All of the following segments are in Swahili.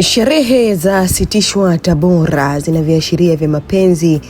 Sherehe za sitishwa Tabora zina viashiria vya mapenzi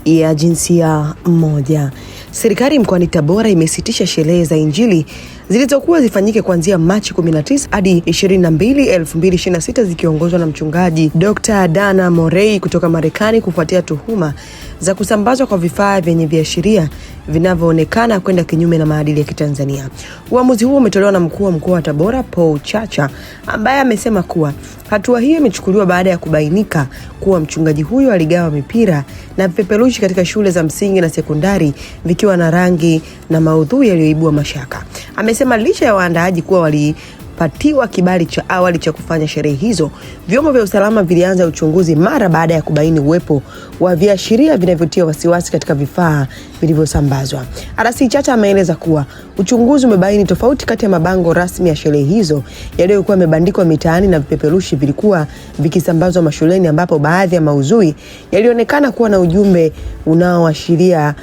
ya jinsia moja. Serikali mkoani Tabora imesitisha sherehe za Injili zilizokuwa zifanyike kuanzia Machi 19 hadi 22, 2026 zikiongozwa na mchungaji Dr. Dana Morey kutoka Marekani kufuatia tuhuma za kusambazwa kwa vifaa vyenye viashiria vinavyoonekana kwenda kinyume na maadili ya Kitanzania. Uamuzi huo umetolewa na mkuu wa mkoa wa Tabora Paul Chacha, ambaye amesema kuwa hatua hiyo imechukuliwa baada ya kubainika kuwa mchungaji huyo aligawa mipira na vipeperushi katika shule za msingi na sekondari vikiwa na rangi na maudhui yaliyoibua mashaka. Amesema licha ya waandaaji kuwa walipatiwa kibali cha awali cha kufanya sherehe hizo, vyombo vya usalama vilianza uchunguzi mara baada ya kubaini uwepo wa viashiria vinavyotia wasiwasi katika vifaa vilivyosambazwa. RC Chacha ameeleza kuwa uchunguzi umebaini tofauti kati ya mabango rasmi ya sherehe hizo yaliyokuwa yamebandikwa mitaani na vipeperushi vilikuwa vikisambazwa mashuleni, ambapo baadhi ya maudhui yalionekana kuwa na ujumbe unaoashiria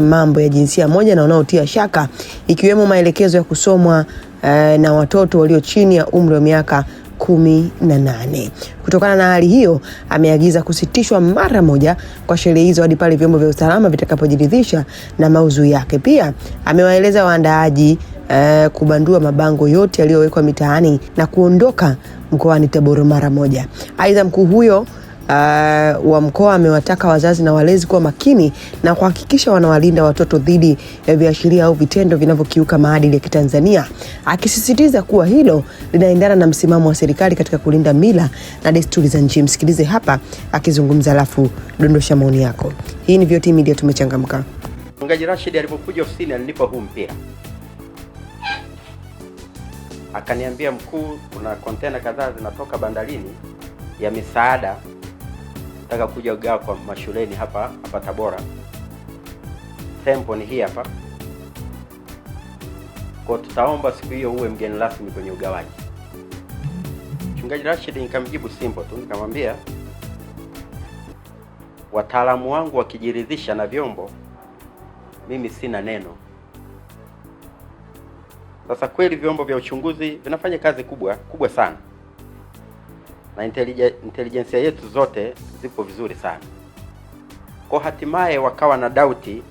mambo ya jinsia moja na unaotia shaka, ikiwemo maelekezo ya kusomwa na watoto walio chini ya umri wa miaka 18. Kutokana na hali hiyo, ameagiza kusitishwa mara moja kwa sherehe hizo hadi pale vyombo vya usalama vitakapojiridhisha na maudhui yake. Pia amewaeleza waandaaji kubandua mabango yote yaliyowekwa mitaani na kuondoka mkoani Tabora mara moja. Aidha, mkuu huyo wa mkoa amewataka wazazi na walezi kuwa makini na kuhakikisha wanawalinda watoto dhidi ya viashiria au vitendo vinavyokiuka maadili ya Kitanzania, akisisitiza kuwa hilo linaendana na msimamo wa serikali katika kulinda mila na desturi za nchi. Msikilize hapa akizungumza, alafu dondosha maoni yako. Hii ni VOT Media, tumechangamka. Mchungaji Rashid alipokuja ofisini alinipa huu mpira. Akaniambia, mkuu, kuna kontena kadhaa zinatoka bandarini ya misaada, nataka kuja ugawa kwa mashuleni hapa Tabora. Tempo ni hii hapa. Kwa tutaomba siku hiyo uwe mgeni rasmi kwenye ugawaji. Mchungaji Rashid nikamjibu simple tu, nikamwambia wataalamu wangu wakijiridhisha na vyombo, mimi sina neno. Sasa kweli vyombo vya uchunguzi vinafanya kazi kubwa sana. Na intelligence yetu zote zipo vizuri sana. Kwa hatimaye wakawa na dauti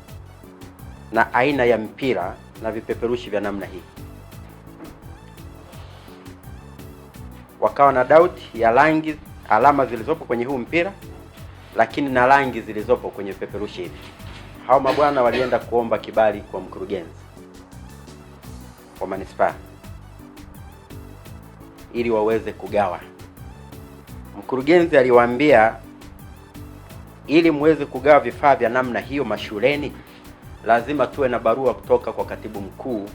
na aina ya mpira na vipeperushi vya namna hii. Wakawa na dauti ya rangi, alama zilizopo kwenye huu mpira, lakini na rangi zilizopo kwenye vipeperushi hivi. Hao mabwana walienda kuomba kibali kwa mkurugenzi wa manispaa ili waweze kugawa. Mkurugenzi aliwaambia, ili muweze kugawa vifaa vya namna hiyo mashuleni, lazima tuwe na barua kutoka kwa katibu mkuu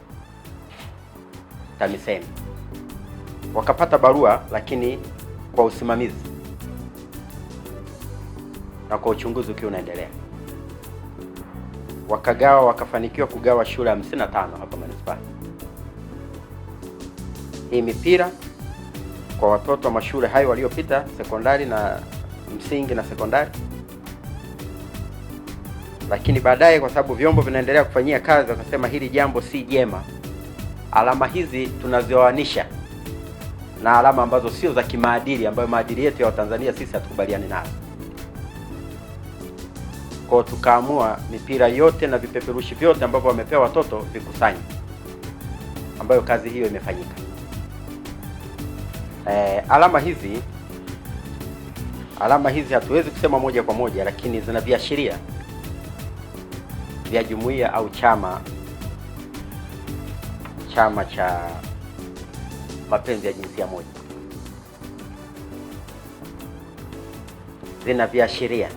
TAMISEMI. Wakapata barua, lakini kwa usimamizi na kwa uchunguzi ukiwa unaendelea, wakafanikiwa kugawa shule 55 hapa manispaa. Hii mipira kwa watoto wa mashule hayo waliopita sekondari na msingi na sekondari. Lakini baadaye, kwa sababu vyombo vinaendelea kufanyia kazi, wakasema hili jambo si jema. Alama hizi tunazioanisha na alama ambazo sio za kimaadili, ambayo maadili yetu ya Watanzania sisi hatukubaliani nazo. Kwa tukaamua mipira yote na vipeperushi vyote ambavyo wamepewa watoto vikusanywe, ambayo kazi hiyo imefanyika. Alama hizi hatuwezi kusema moja kwa moja, lakini zina viashiria vya jumuiya au chama cha mapenzi ya jinsia moja. Zina viashiria.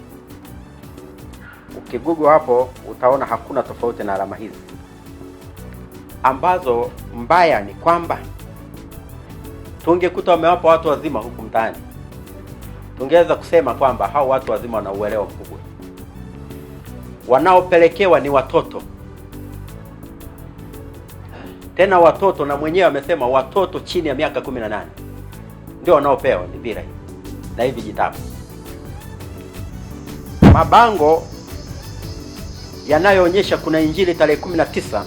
Ukigugu hapo utaona hakuna tofauti na alama hizi, ambazo mbaya ni kwamba tungekuta wamewapa watu wazima huku mtaani, tungeweza kusema kwamba hao watu wazima wana uelewa mkubwa. Wanaopelekewa ni watoto, tena watoto, na mwenyewe amesema watoto chini ya miaka 18 ndio wanaopewa mipira hii na hivi vitabu. Mabango yanayoonyesha kuna Injili tarehe 19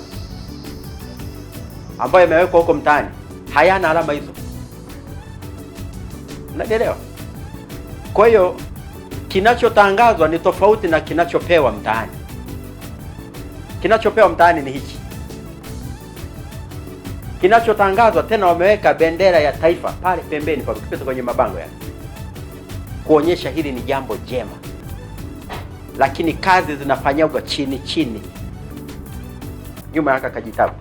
ambayo imewekwa huko mtaani hayana alama hizo. Unanielewa? Kwa hiyo kinachotangazwa ni tofauti na kinachopewa mtaani. Kinachopewa mtaani ni hichi. Kinachotangazwa tena wameweka bendera ya taifa pale pembeni pa kupita kwenye mabango yale, kuonyesha hili ni jambo jema, lakini kazi zinafanywa chini chini. Nyuma yaka kajitabu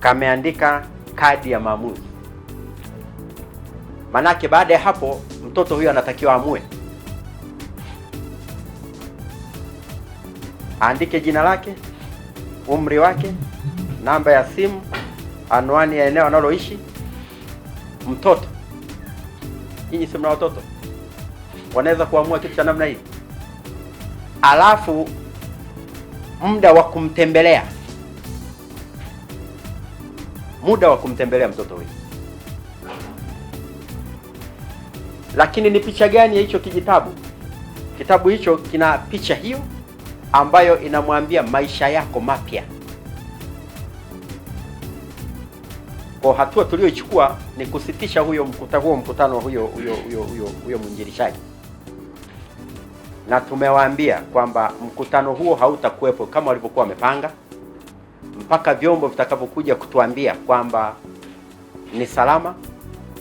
kameandika kadi ya maamuzi. Manake baada ya hapo mtoto huyo anatakiwa amue, aandike jina lake, umri wake, namba ya simu, anwani ya eneo analoishi. Mtoto, nyinyi si mna watoto, wanaweza kuamua kitu cha namna hii. Alafu muda wa kumtembelea, mtoto huyo. Lakini ni picha gani ya hicho kijitabu? Kitabu hicho kina picha hiyo ambayo inamwambia maisha yako mapya. Kwa hatua tulioichukua ni kusitisha mkutano huyo mwinjilishaji, na tumewaambia kwamba mkutano huo hautakuwepo kama walivyokuwa wamepanga mpaka vyombo vitakavyokuja kutuambia kwamba ni salama,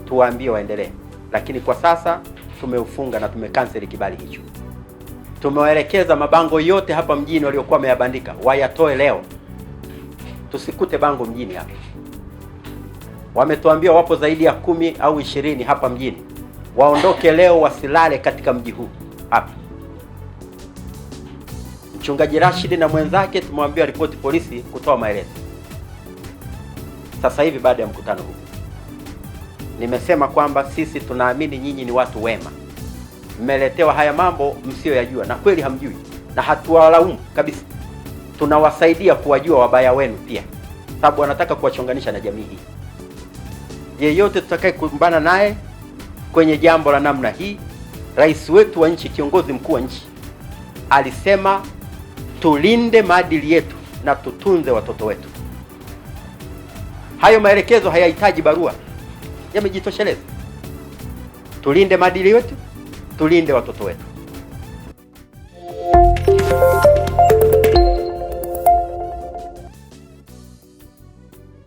tuwaambie waendelee. Lakini kwa sasa tumeufunga na tumekanseli kibali hicho. Tumewaelekeza mabango yote hapa mjini waliokuwa wameyabandika wayatoe leo, tusikute bango mjini hapa. Wametuambia wapo zaidi ya 10 au 20 hapa mjini, waondoke leo, wasilale katika mji huu hapa. Mchungaji Rashid na mwenzake tumewambia ripoti polisi kutoa maelezo sasa hivi baada ya mkutano huu. Nimesema kwamba sisi tunaamini nyinyi ni watu wema, mmeletewa haya mambo msiyoyajua, na kweli hamjui, na hatuwalaumu kabisa. Tunawasaidia kuwajua wabaya wenu pia, sababu wanataka kuwachonganisha na jamii hii. Yeyote tutakaye kumbana naye kwenye jambo la namna hii, rais wetu wa nchi, kiongozi mkuu wa nchi, alisema tulinde maadili yetu na tutunze watoto wetu. Hayo maelekezo hayahitaji barua, yamejitosheleza. Tulinde maadili yetu, tulinde watoto wetu.